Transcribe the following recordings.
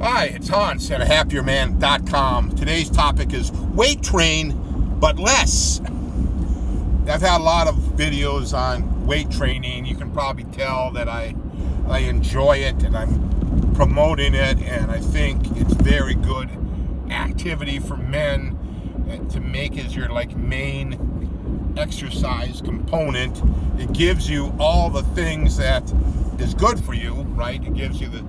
Hi, it's Hans at happierman.com. Today's topic is weight train, but less. I've had a lot of videos on weight training. You can probably tell that I enjoy it and I'm promoting it, and I think it's very good activity for men to make as your main exercise component. It gives you all the things that is good for you, right? It gives you the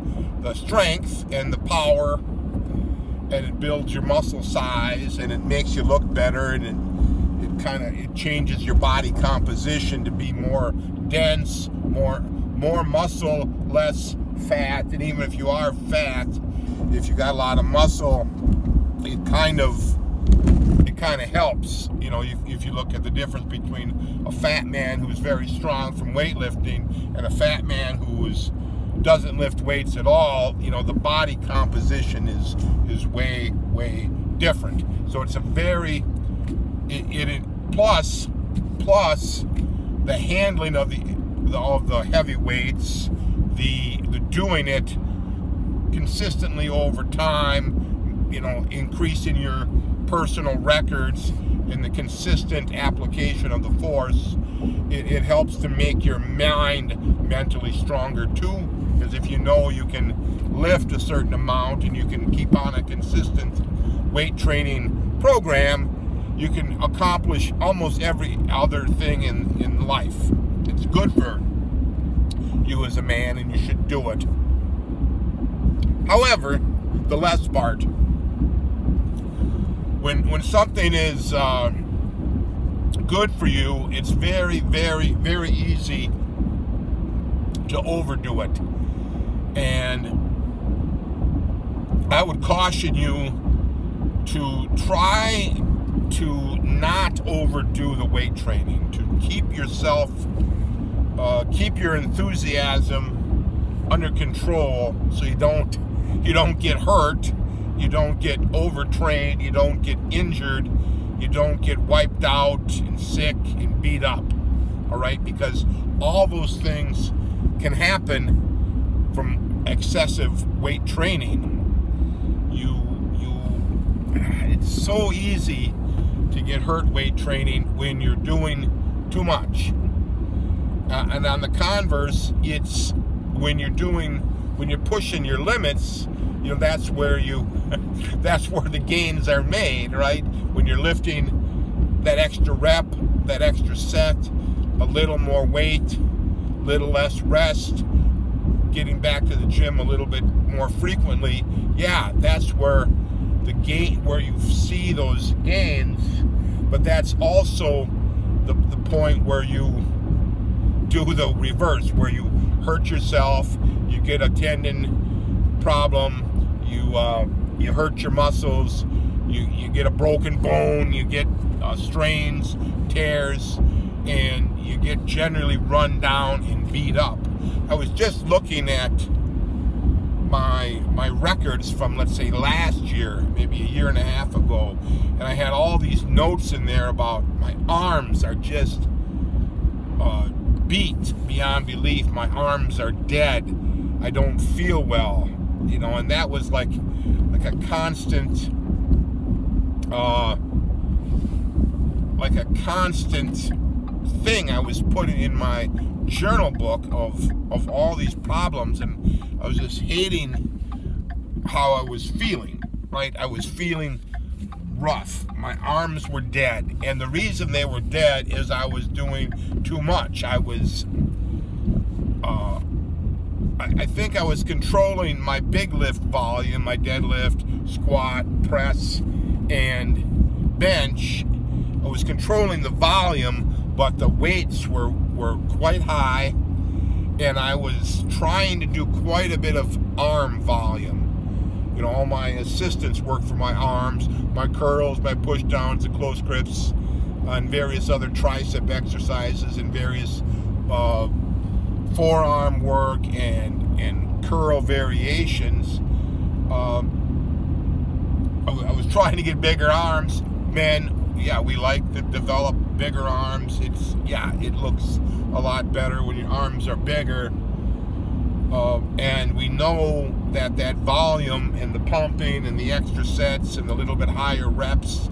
strength and the power, and it builds your muscle size, and it makes you look better, and it changes your body composition to be more dense, more muscle, less fat. And even if you are fat, if you got a lot of muscle, it kind of helps. You know, if you look at the difference between a fat man who's very strong from weightlifting and a fat man who doesn't lift weights at all, you know, the body composition is way different. So it's a very plus the handling of the heavy weights, the doing it consistently over time, you know, increasing your personal records and the consistent application of the force. It helps to make your mind mentally stronger too, because if you know you can lift a certain amount and you can keep on a consistent weight training program, you can accomplish almost every other thing in life. It's good for you as a man, and you should do it. However, the less part, when something is good for you, it's very easy to overdo it. And I would caution you to try to not overdo the weight training, to keep yourself, keep your enthusiasm under control, so you don't get hurt, you don't get overtrained, you don't get injured, you don't get wiped out and sick and beat up. All right, because all those things can happen from excessive weight training. It's so easy to get hurt weight training when you're doing too much. And on the converse, it's when you're pushing your limits, you know, that's where the gains are made, right? When you're lifting that extra rep, that extra set, a little more weight, little less rest, getting back to the gym a little bit more frequently, yeah, that's where you see those gains. But that's also the point where you do the reverse, where you hurt yourself, you get a tendon problem, you hurt your muscles, you get a broken bone, you get strains, tears, and you get generally run down and beat up. I was just looking at my records from, let's say, last year, maybe a year and a half ago, and I had all these notes in there about my arms are just beat beyond belief. My arms are dead. I don't feel well, you know, and that was like a constant thing I was putting in my journal book of all these problems, and I was just hating how I was feeling, right? I was feeling rough. My arms were dead, and the reason they were dead is I was doing too much. I think I was controlling my big lift volume, my deadlift, squat, press, and bench. I was controlling the volume, but the weights were quite high, and I was trying to do quite a bit of arm volume. You know, all my assistants work for my arms, my curls, my push downs, the close grips, and various other tricep exercises, and various forearm work and curl variations. I was trying to get bigger arms. Men, yeah, we like to develop bigger arms. It looks a lot better when your arms are bigger. And we know that that volume and the pumping and the extra sets and the little bit higher reps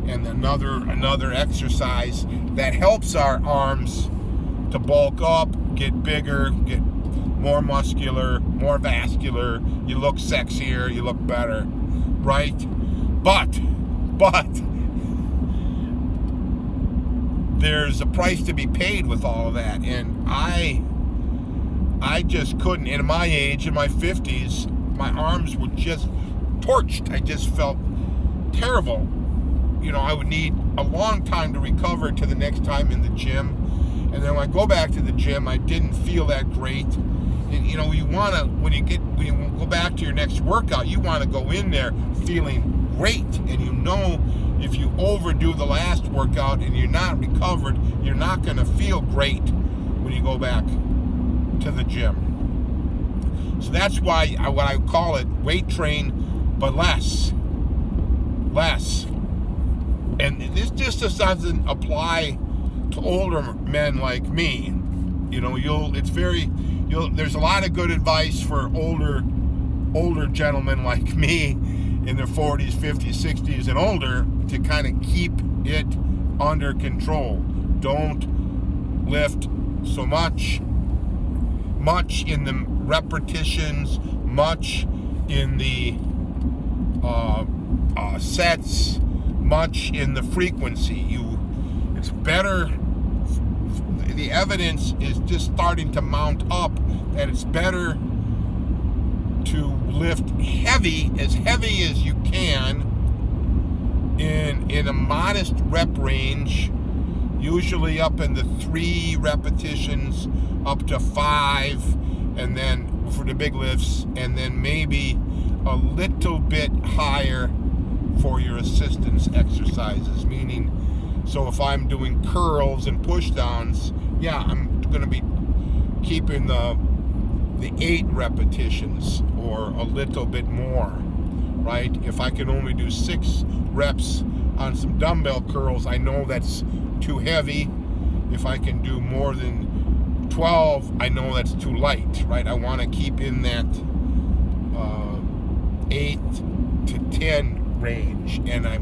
and another exercise that helps our arms to bulk up, get bigger, get more muscular, more vascular. You look sexier, you look better, right? But there's a price to be paid with all of that, and I just couldn't. In my age, in my 50s, my arms were just torched. I just felt terrible. You know, I would need a long time to recover to the next time in the gym. And then when I go back to the gym, I didn't feel that great. And, you know, you want to, when you go back to your next workout, you want to go in there feeling great. And you know, if you overdo the last workout and you're not recovered, you're not going to feel great when you go back to the gym. So that's why what I call it, weight train, but less. And this just doesn't apply to older men like me. You know, there's a lot of good advice for older gentlemen like me in their 40s, 50s, 60s, and older to kind of keep it under control. Don't lift so much in the repetitions, much in the sets, much in the frequency. It's better. The evidence is just starting to mount up that it's better to lift heavy as you can in a modest rep range, usually up in the 3 repetitions up to 5, and then for the big lifts, and then maybe a little bit higher for your assistance exercises. Meaning, so if I'm doing curls and push downs, yeah, I'm going to be keeping the 8 repetitions or a little bit more, right? If I can only do 6 reps on some dumbbell curls, I know that's too heavy. If I can do more than 12, I know that's too light, right? I want to keep in that 8 to 10 range. And I've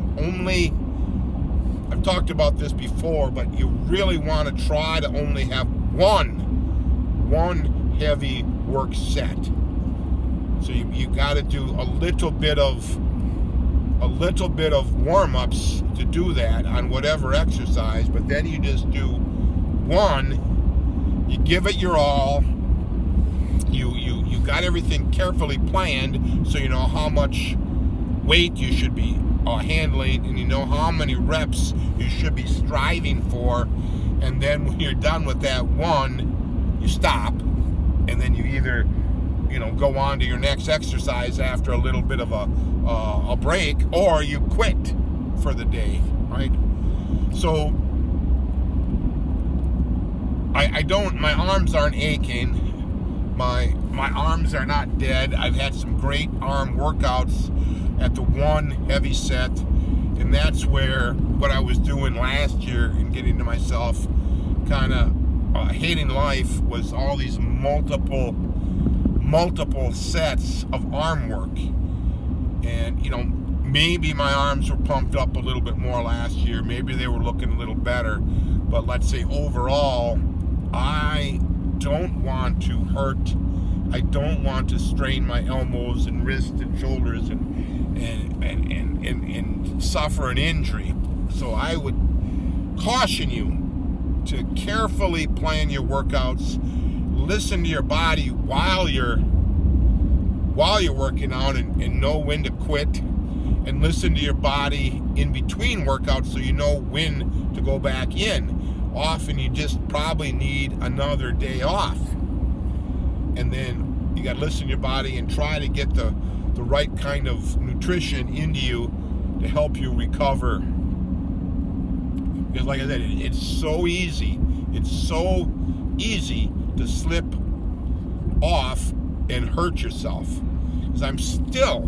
talked about this before, but you really want to try to only have one heavy work set. So you got to do a little bit of warm-ups to do that on whatever exercise, but then you just do one. You give it your all. You got everything carefully planned, so you know how much weight you should be handling, and you know how many reps you should be striving for. And then when you're done with that one, you stop, and then you either go on to your next exercise after a little bit of a break, or you quit for the day, right? So my arms aren't aching. My arms are not dead. I've had some great arm workouts at the one heavy set, and that's where what I was doing last year and getting to myself kind of hating life was all these multiple sets of arm work. And maybe my arms were pumped up a little bit more last year, maybe they were looking a little better, but let's say overall, I don't want to hurt, I don't want to strain my elbows and wrists and shoulders and suffer an injury. So I would caution you to carefully plan your workouts, listen to your body while you're working out, and know when to quit, and listen to your body in between workouts so you know when to go back in. Often you just probably need another day off, and then you got to listen to your body and try to get the right kind of nutrition into you to help you recover. Because like I said, it's so easy to slip off and hurt yourself. Because I'm still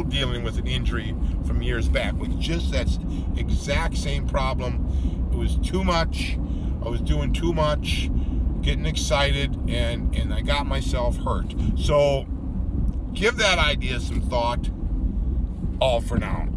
dealing with an injury from years back with just that exact same problem. It was too much. I was doing too much, getting excited, and I got myself hurt. So give that idea some thought. All for now.